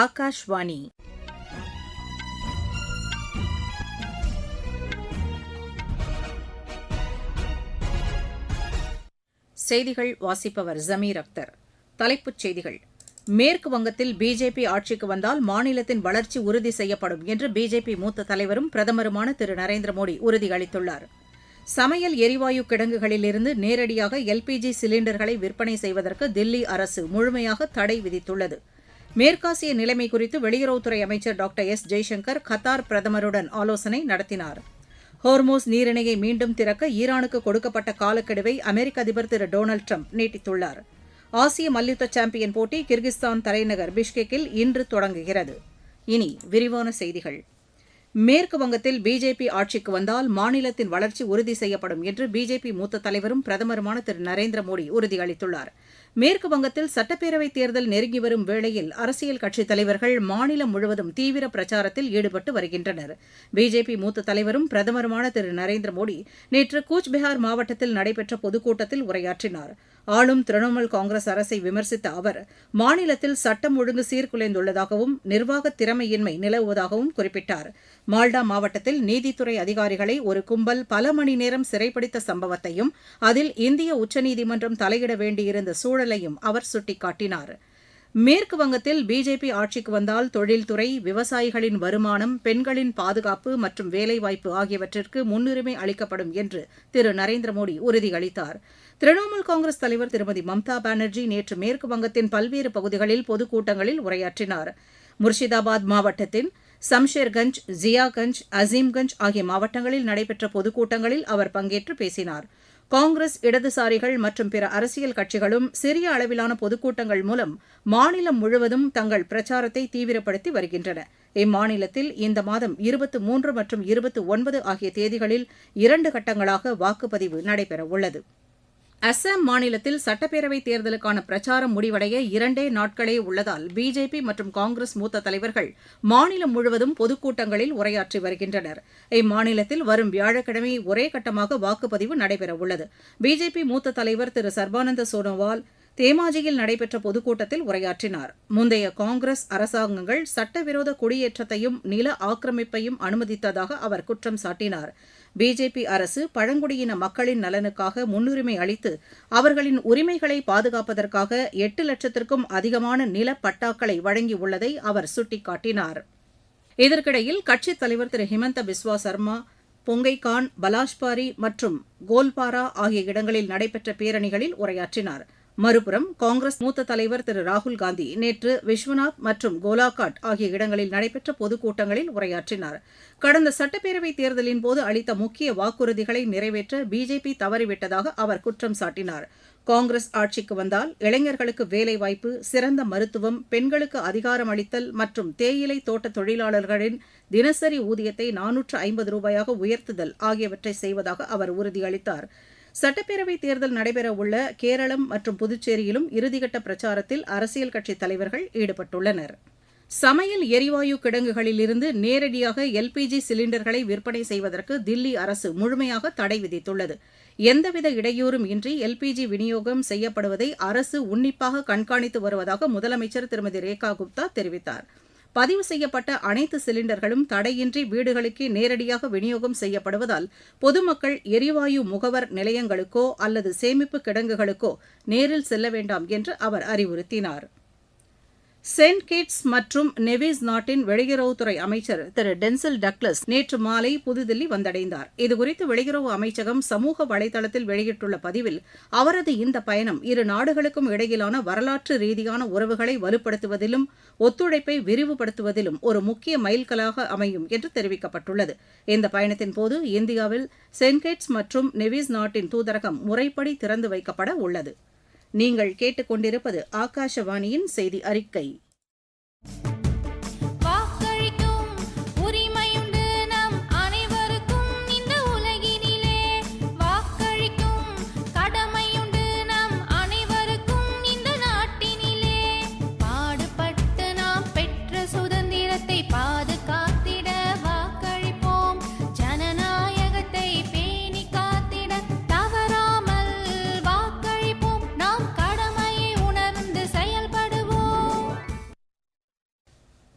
ஆகாஷ்வாணி. செய்திகள் வாசிப்பவர் ஜமீர் அக்தர். தலைப்புச் செய்திகள். மேற்கு வங்கத்தில் பிஜேபி ஆட்சிக்கு வந்தால் மாநிலத்தின் வளர்ச்சி உறுதி செய்யப்படும் என்று பிஜேபி மூத்த தலைவரும் பிரதமருமான திரு நரேந்திர மோடி உறுதியளித்துள்ளார். சமையல் எரிவாயு கிடங்குகளிலிருந்து நேரடியாக எல்பிஜி சிலிண்டர்களை விற்பனை செய்வதற்கு தில்லி அரசு முழுமையாக தடை விதித்துள்ளது. மேற்காசிய நிலைமை குறித்து வெளியுறவுத்துறை அமைச்சர் டாக்டர் எஸ் ஜெய்சங்கர் கத்தார் பிரதமருடன் ஆலோசனை நடத்தினார். ஹோர்மூஸ் நீரிணையை மீண்டும் திறக்க ஈரானுக்கு கொடுக்கப்பட்ட காலக்கெடுவை அமெரிக்க அதிபர் திரு டொனால்டு டிரம்ப் நீட்டித்துள்ளார். ஆசிய மல்யுத்த சாம்பியன் போட்டி கிர்கிஸ்தான் தலைநகர் பிஷ்கெக்கில் இன்று தொடங்குகிறது. இனி விரிவான செய்திகள். மேற்கு வங்கத்தில் பிஜேபி ஆட்சிக்கு வந்தால் மாநிலத்தின் வளர்ச்சி உறுதி செய்யப்படும் என்று பிஜேபி மூத்த தலைவரும் பிரதமருமான திரு நரேந்திர மோடி உறுதியளித்துள்ளார். மேற்கு வங்கத்தில் சட்டப்பேரவைத் தேர்தல் நெருங்கி வரும் வேளையில் அரசியல் கட்சித் தலைவர்கள் மாநிலம் முழுவதும் தீவிர பிரச்சாரத்தில் ஈடுபட்டு வருகின்றனர். பிஜேபி மூத்த தலைவரும் பிரதமருமான திரு நரேந்திர மோடி நேற்று கூச்பெஹார் மாவட்டத்தில் நடைபெற்ற பொதுக்கூட்டத்தில் உரையாற்றினார். ஆளும் திரிணாமுல் காங்கிரஸ் அரசை விமர்சித்த அவர் மாநிலத்தில் சட்டம் ஒழுங்கு சீர்குலைந்துள்ளதாகவும் நிர்வாக திறமையின்மை நிலவுவதாகவும் குறிப்பிட்டார். மால்டா மாவட்டத்தில் நீதித்துறை அதிகாரிகளை ஒரு கும்பல் பல மணி நேரம் சிறைப்பிடித்த சம்பவத்தையும் அதில் இந்திய உச்சநீதிமன்றம் தலையிட வேண்டியிருந்த சூழலையும் அவர் சுட்டிக்காட்டினார். மேற்கு வங்கத்தில் பிஜேபி ஆட்சிக்கு வந்தால் தொழில்துறை, விவசாயிகளின் வருமானம், பெண்களின் பாதுகாப்பு மற்றும் வேலைவாய்ப்பு ஆகியவற்றிற்கு முன்னுரிமை அளிக்கப்படும் என்று திரு நரேந்திர மோடி உறுதியளித்தார். திரிணாமுல் காங்கிரஸ் தலைவர் திருமதி மம்தா பானர்ஜி நேற்று மேற்கு வங்கத்தின் பல்வேறு பகுதிகளில் பொதுக்கூட்டங்களில் உரையாற்றினார். முர்ஷிதாபாத் மாவட்டத்தின் சம்ஷேர்கஞ்ச், ஜியாகஞ்ச், அசீம்கஞ்ச் ஆகிய மாவட்டங்களில் நடைபெற்ற பொதுக்கூட்டங்களில் அவர் பங்கேற்று பேசினார். காங்கிரஸ், இடதுசாரிகள் மற்றும் பிற அரசியல் கட்சிகளும் சிறிய அளவிலான பொதுக்கூட்டங்கள் மூலம் மாநிலம் முழுவதும் தங்கள் பிரச்சாரத்தை தீவிரப்படுத்தி வருகின்றன. இம்மாநிலத்தில் இந்த மாதம் 23 மற்றும் 29 ஆகிய தேதிகளில் 2 கட்டங்களாக வாக்குப்பதிவு நடைபெறவுள்ளது. அஸ்ஸாம் மாநிலத்தில் சட்டப்பேரவைத் தேர்தலுக்கான பிரச்சாரம் முடிவடைய 2 நாட்களே உள்ளதால் பிஜேபி மற்றும் காங்கிரஸ் மூத்த தலைவர்கள் மாநிலம் முழுவதும் பொதுக்கூட்டங்களில் உரையாற்றி வருகின்றனர். இம்மாநிலத்தில் வரும் வியாழக்கிழமை ஒரே கட்டமாக வாக்குப்பதிவு நடைபெறவுள்ளது. பிஜேபி மூத்த தலைவர் திரு சர்பானந்த சோனோவால் தேமாஜியில் நடைபெற்ற பொதுக்கூட்டத்தில் உரையாற்றினார். முந்தைய காங்கிரஸ் அரசாங்கங்கள் சட்டவிரோத குடியேற்றத்தையும் நில ஆக்கிரமிப்பையும் அனுமதித்ததாக அவர் குற்றம் சாட்டினார். பிஜேபி அரசு பழங்குடியின மக்களின் நலனுக்காக முன்னுரிமை அளித்து அவர்களின் உரிமைகளை பாதுகாப்பதற்காக 8 லட்சத்திற்கும் அதிகமான நில பட்டாக்களை வழங்கியுள்ளதை அவர் சுட்டிக்காட்டினார். இதற்கிடையில் கட்சித் தலைவர் திரு ஹிமந்த பிஸ்வா சர்மா பொங்கைகான், பலாஷ்பாரி மற்றும் கோல்பாரா ஆகிய இடங்களில் நடைபெற்ற பேரணிகளில் உரையாற்றினார். மறுபுறம் காங்கிரஸ் மூத்த தலைவர் திரு ராகுல்காந்தி நேற்று விஸ்வநாத் மற்றும் கோலாகாட் ஆகிய இடங்களில் நடைபெற்ற பொதுக்கூட்டங்களில் உரையாற்றினார். கடந்த சட்டப்பேரவைத் தேர்தலின் போது அளித்த முக்கிய வாக்குறுதிகளை நிறைவேற்ற பிஜேபி தவறிவிட்டதாக அவர் குற்றம் சாட்டினார். காங்கிரஸ் ஆட்சிக்கு வந்தால் இளைஞர்களுக்கு வேலைவாய்ப்பு, சிறந்த மருத்துவம், பெண்களுக்கு அதிகாரம் அளித்தல் மற்றும் தேயிலை தோட்ட தொழிலாளர்களின் தினசரி ஊதியத்தை 450 ரூபாயாக உயர்த்துதல் ஆகியவற்றை செய்வதாக அவர் உறுதியளித்தார். சட்டப்பேரவைத் தேர்தல் நடைபெறவுள்ள கேரளம் மற்றும் புதுச்சேரியிலும் இறுதிக்கட்ட பிரச்சாரத்தில் அரசியல் கட்சித் தலைவர்கள் ஈடுபட்டுள்ளனர். சமையல் எரிவாயு கிடங்குகளிலிருந்து நேரடியாக எல்பிஜி சிலிண்டர்களை விற்பனை செய்வதற்கு தில்லி அரசு முழுமையாக தடை விதித்துள்ளது. எந்தவித இடையூறும் இன்றி எல்பிஜி விநியோகம் செய்யப்படுவதை அரசு உன்னிப்பாக கண்காணித்து வருவதாக முதலமைச்சர் திருமதி ரேகா குப்தா தெரிவித்தார். பதிவு செய்யப்பட்ட அனைத்து சிலிண்டர்களும் தடையின்றி வீடுகளுக்கே நேரடியாக விநியோகம் செய்யப்படுவதால் பொதுமக்கள் எரிவாயு முகவர் நிலையங்களுக்கோ அல்லது சேமிப்பு கிடங்குகளுக்கோ நேரில் செல்ல வேண்டாம் என்று அவர் அறிவுறுத்தினார். செயின்ட் கிட்ஸ் மற்றும் நெவிஸ் நாட்டின் வெளியுறவுத்துறை அமைச்சர் திரு டென்சில் டக்ளஸ் நேற்று மாலை புதுதில்லி வந்தடைந்தார். இதுகுறித்து வெளியுறவு அமைச்சகம் சமூக வலைதளத்தில் வெளியிட்டுள்ள பதிவில் அவரது இந்த பயணம் இரு நாடுகளுக்கும் இடையிலான வரலாற்று ரீதியான உறவுகளை வலுப்படுத்துவதிலும் ஒத்துழைப்பை விரிவுபடுத்துவதிலும் ஒரு முக்கிய மைல்கல்லாக அமையும் என்று தெரிவிக்கப்பட்டுள்ளது. இந்த பயணத்தின்போது இந்தியாவில் செயின்ட் கிட்ஸ் மற்றும் நெவிஸ் நாட்டின் தூதரகம் முறைப்படி திறந்து வைக்கப்பட உள்ளது. நீங்கள் கேட்டுக்கொண்டிருப்பது ஆகாஷவாணியின் செய்தி அறிக்கை.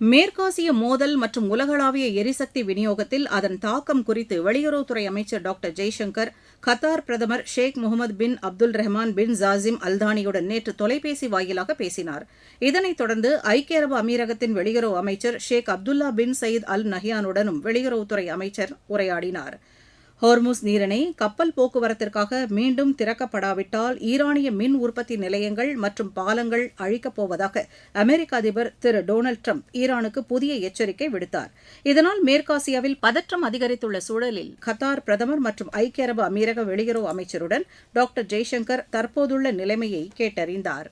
மேற்காசிய மோதல் மற்றும் உலகளாவிய எரிசக்தி விநியோகத்தில் அதன் தாக்கம் குறித்து வெளியுறவுத்துறை அமைச்சர் டாக்டர் ஜெய்சங்கர் கத்தார் பிரதமர் ஷேக் முகமது பின் அப்துல் ரஹ்மான் பின் ஜாசிம் அல்தானியுடன் நேற்று தொலைபேசி வாயிலாக பேசினார். இதனைத் தொடர்ந்து ஐக்கிய அரபு அமீரகத்தின் வெளியுறவு அமைச்சர் ஷேக் அப்துல்லா பின் சயீத் அல் நஹ்யானுடனும் வெளியுறவுத்துறை அமைச்சர் உரையாடினார். ஹோர்முஸ் நீரிணை கப்பல் போக்குவரத்திற்காக மீண்டும் திறக்கப்படாவிட்டால் ஈரானிய மின் உற்பத்தி நிலையங்கள் மற்றும் பாலங்கள் அழிக்கப் போவதாக அமெரிக்க அதிபர் திரு டொனால்டு டிரம்ப் ஈரானுக்கு புதிய எச்சரிக்கை விடுத்தார். இதனால் மேற்காசியாவில் பதற்றம் அதிகரித்துள்ள சூழலில் கத்தார் பிரதமர் மற்றும் ஐக்கிய அரபு அமீரக வெளியுறவு அமைச்சருடன் டாக்டர் ஜெய்சங்கர் தற்போதுள்ள நிலைமையை கேட்டறிந்தார்.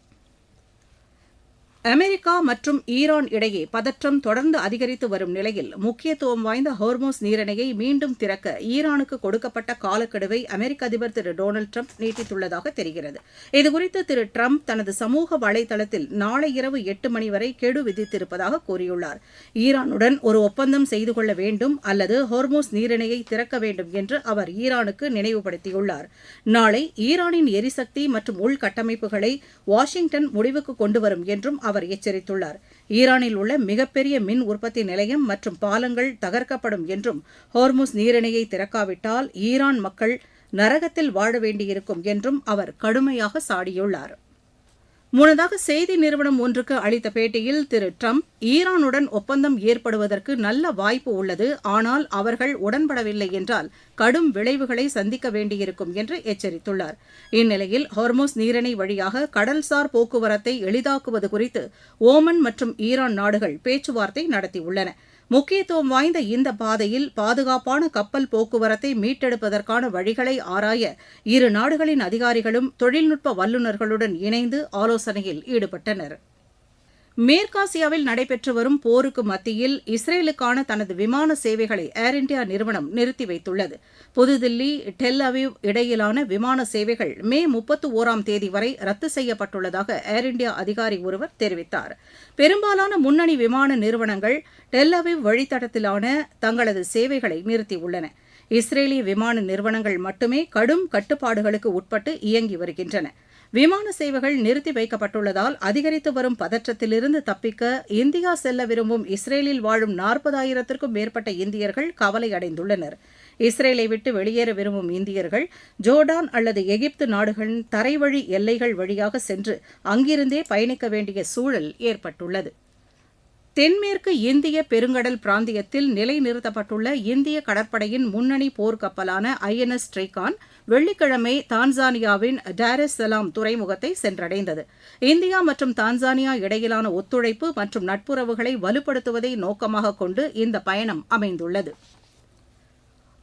அமெரிக்கா மற்றும் ஈரான் இடையே பதற்றம் தொடர்ந்து அதிகரித்து வரும் நிலையில் முக்கியத்துவம் வாய்ந்த ஹோர்முஸ் நீரிணையை மீண்டும் திறக்க ஈரானுக்கு கொடுக்கப்பட்ட காலக்கெடுவை அமெரிக்க அதிபர் திரு டொனால்டு டிரம்ப் நீட்டித்துள்ளதாக தெரிகிறது. இதுகுறித்து திரு டிரம்ப் தனது சமூக வலைதளத்தில் நாளை இரவு 8 மணி வரை கெடு விதித்திருப்பதாக கூறியுள்ளார். ஈரானுடன் ஒரு ஒப்பந்தம் செய்து கொள்ள வேண்டும் அல்லது ஹோர்முஸ் நீரிணையை திறக்க வேண்டும் என்று அவர் ஈரானுக்கு நினைவுபடுத்தியுள்ளார். நாளை ஈரானின் எரிசக்தி மற்றும் உள்கட்டமைப்புகளை வாஷிங்டன் முடிவுக்கு கொண்டுவரும் என்றும் அவர் எச்சரித்துள்ளார். ஈரானில் உள்ள மிகப்பெரிய மின் உற்பத்தி நிலையம் மற்றும் பாலங்கள் தகர்க்கப்படும் என்றும் ஹோர்முஸ் நீரிணையை திறக்காவிட்டால் ஈரான் மக்கள் நரகத்தில் வாழ வேண்டியிருக்கும் என்றும் அவர் கடுமையாக சாடியுள்ளார். முன்னதாக செய்தி நிறுவனம் ஒன்றுக்கு அளித்த பேட்டியில் திரு டிரம்ப் ஈரானுடன் ஒப்பந்தம் ஏற்படுவதற்கு நல்ல வாய்ப்பு உள்ளது, ஆனால் அவர்கள் உடன்படவில்லை என்றால் கடும் விளைவுகளை சந்திக்க வேண்டியிருக்கும் என்று எச்சரித்துள்ளார். இந்நிலையில் ஹோர்முஸ் நீரிணை வழியாக கடல்சார் போக்குவரத்தை எளிதாக்குவது குறித்து ஓமன் மற்றும் ஈரான் நாடுகள் பேச்சுவார்த்தை நடத்தியுள்ளன. முக்கியத்துவம் வாய்ந்த இந்த பாதையில் பாதுகாப்பான கப்பல் போக்குவரத்தை மீட்டெடுப்பதற்கான வழிகளை ஆராய இரு நாடுகளின் அதிகாரிகளும் தொழில்நுட்ப வல்லுநர்களுடன் இணைந்து ஆலோசனையில் ஈடுபட்டனர். மேற்காசியாவில் நடைபெற்று வரும் போருக்கு மத்தியில் இஸ்ரேலுக்கான தனது விமான சேவைகளை ஏர் இண்டியா நிறுவனம் நிறுத்தி வைத்துள்ளது. புதுதில்லி டெல் அவீவ் இடையிலான விமான சேவைகள் மே 31ஆம் தேதி வரை ரத்து செய்யப்பட்டுள்ளதாக ஏர் இண்டியா அதிகாரி ஒருவர் தெரிவித்தார். பெரும்பாலான முன்னணி விமான நிறுவனங்கள் டெல் அவீவ் வழித்தடத்திலான தங்களது சேவைகளை நிறுத்தியுள்ளன. இஸ்ரேலிய விமான நிறுவனங்கள் மட்டுமே கடும் கட்டுப்பாடுகளுக்கு உட்பட்டு இயங்கி வருகின்றன. விமான சேவைகள் நிறுத்தி வைக்கப்பட்டுள்ளதால் அதிகரித்து வரும் பதற்றத்திலிருந்து தப்பிக்க இந்தியா செல்ல விரும்பும் இஸ்ரேலில் வாழும் 40,000த்திற்கும் மேற்பட்ட இந்தியர்கள் கவலை அடைந்துள்ளனர். இஸ்ரேலை விட்டு வெளியேற விரும்பும் இந்தியர்கள் ஜோர்டான் அல்லது எகிப்து நாடுகளின் தரைவழி எல்லைகள் வழியாக சென்று அங்கிருந்தே பயணிக்க வேண்டிய சூழல் ஏற்பட்டுள்ளது. தென்மேற்கு இந்திய பெருங்கடல் பிராந்தியத்தில் நிலைநிறுத்தப்பட்டுள்ள இந்திய கடற்படையின் முன்னணி போர்க்கப்பலான INS ட்ரைகான் வெள்ளிக்கிழமை தான்சானியாவின் டார் எஸ் சலாம் துறைமுகத்தை சென்றடைந்தது. இந்தியா மற்றும் தான்சானியா இடையிலான ஒத்துழைப்பு மற்றும் நட்புறவுகளை வலுப்படுத்துவதை நோக்கமாக கொண்டு இந்த பயணம் அமைந்துள்ளது.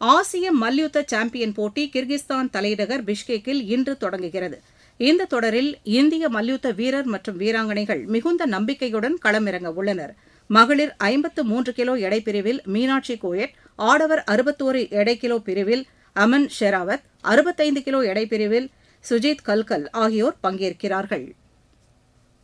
ஆசிய மல்யுத்த சாம்பியன் போட்டி கிர்கிஸ்தான் தலைநகர் பிஷ்கெக்கில் இன்று தொடங்குகிறது. இந்த தொடரில் இந்திய மல்யுத்த வீரர் மற்றும் வீராங்கனைகள் மிகுந்த நம்பிக்கையுடன் களமிறங்க உள்ளனர். மகளிர் 53 கிலோ எடைப்பிரிவில் மீனாட்சி கோயட், ஆடவர் 61 எடைக்கிலோ பிரிவில் அமன் ஷெராவத், 65 கிலோ எடைப்பிரிவில் சுஜித் கல்கல் ஆகியோர் பங்கேற்கிறார்கள்.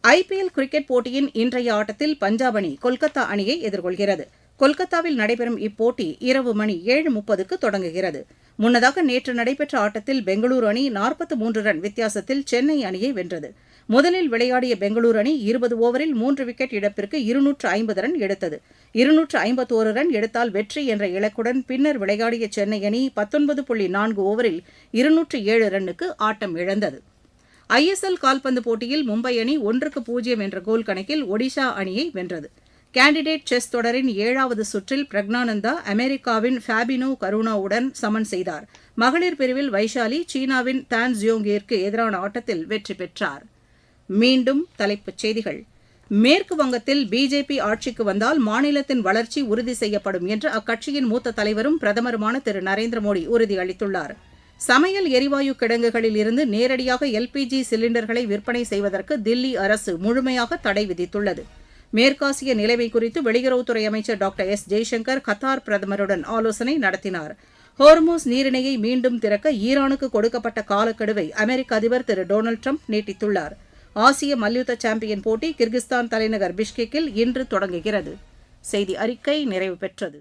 IPL கிரிக்கெட் போட்டியின் இன்றைய ஆட்டத்தில் பஞ்சாப் அணி கொல்கத்தா அணியை எதிர்கொள்கிறது. கொல்கத்தாவில் நடைபெறும் இப்போட்டி இரவு மணி 7:30க்கு தொடங்குகிறது. முன்னதாக நேற்று நடைபெற்ற ஆட்டத்தில் பெங்களூரு அணி 43 ரன் வித்தியாசத்தில் சென்னை அணியை வென்றது. முதலில் விளையாடிய பெங்களூரு அணி 20 ஓவரில் 3 விக்கெட் இழப்பிற்கு 250 ரன் எடுத்தது. 251 ரன் எடுத்தால் வெற்றி என்ற இலக்குடன் பின்னர் விளையாடிய சென்னை அணி 19.4 ஓவரில் 207 ரன்னுக்கு ஆட்டம் இழந்தது. ISL கால்பந்து போட்டியில் மும்பை அணி 1-0 என்ற கோல் கணக்கில் ஒடிஷா அணியை வென்றது. கேண்டிடேட் செஸ் தொடரின் 7வது சுற்றில் பிரக்னானந்தா அமெரிக்காவின் ஃபேபினோ கருணாவுடன் சமன் செய்தார். மகளிர் பிரிவில் வைஷாலி சீனாவின் தான் ஜியோங்கிற்கு எதிரான ஆட்டத்தில் வெற்றி பெற்றார். மீண்டும் தலைப்புச் செய்திகள். மேற்கு வங்கத்தில் பிஜேபி ஆட்சிக்கு வந்தால் மாநிலத்தின் வளர்ச்சி உறுதி செய்யப்படும் என்று அக்கட்சியின் மூத்த தலைவரும் பிரதமருமான திரு நரேந்திர மோடி உறுதியளித்துள்ளார். சமையல் எரிவாயு கிடங்குகளில் இருந்து நேரடியாக LPG சிலிண்டர்களை விற்பனை செய்வதற்கு தில்லி அரசு முழுமையாக தடை விதித்துள்ளது. மேற்காசிய நிலைமை குறித்து வெளியுறவுத்துறை அமைச்சர் டாக்டர் ஜெய்சங்கர் கத்தார் பிரதமருடன் ஆலோசனை நடத்தினார். ஹோர்முஸ் நீரிணையை மீண்டும் திறக்க ஈரானுக்கு கொடுக்கப்பட்ட காலக்கெடுவை அமெரிக்க அதிபர் திரு டொனால்டு டிரம்ப் நீட்டித்துள்ளார். ஆசிய மல்யுத்த சாம்பியன் போட்டி கிர்கிஸ்தான் தலைநகர் பிஷ்கெக்கில் இன்று தொடங்குகிறது. செய்தி அறிக்கை நிறைவு பெற்றது.